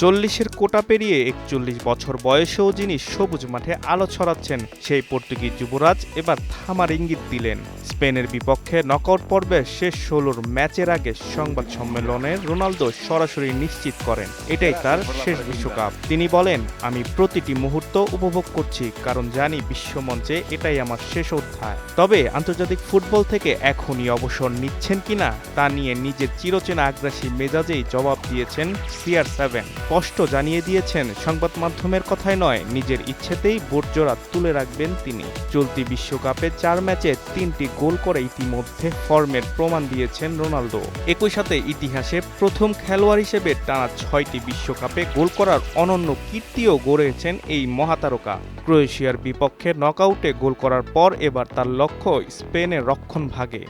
40-এর কোটা পেরিয়ে 41 বছর বয়সেও যিনি সবুজ মাঠে আলো ছড়াচ্ছেন, সেই পর্তুগিজ যুবরাজ এবার থামার ইঙ্গিত দিলেন। স্পেনের বিপক্ষে নকআউট পর্বের শেষ 16 ম্যাচের আগে সংবাদ সম্মেলনে রোনালদো সরাসরি নিশ্চিত করেন এটাই তার শেষ বিশ্বকাপ। তিনি বলেন, আমি প্রতিটি মুহূর্ত উপভোগ করছি, কারণ জানি বিশ্বমঞ্চে এটাই আমার শেষ অধ্যায়। তবে আন্তর্জাতিক ফুটবল থেকে এখনই অবসর নিচ্ছেন কিনা তা নিয়ে নিজের চিরচেনা আগ্রাসী মেজাজেই জবাব দিয়েছেন CR7। স্পষ্ট জানিয়ে দিয়েছেন, সংবাদ মাধ্যমের কথায় নয়, নিজের ইচ্ছেতেই বোটজোড়া তুলে রাখবেন তিনি। চলতি বিশ্বকাপে 4 ম্যাচে 3টি গোল করে ইতিমধ্যে ফর্মের প্রমাণ দিয়েছেন রোনালদো। একই সাথে ইতিহাসে প্রথম খেলোয়াড় হিসেবে টানা 6টি বিশ্বকাপে গোল করার অনন্য কীর্তিও গড়েছেন এই মহাতারকা। ক্রোয়েশিয়ার বিপক্ষে নকআউটে গোল করার পর এবার তার লক্ষ্য স্পেনের রক্ষণভাগে।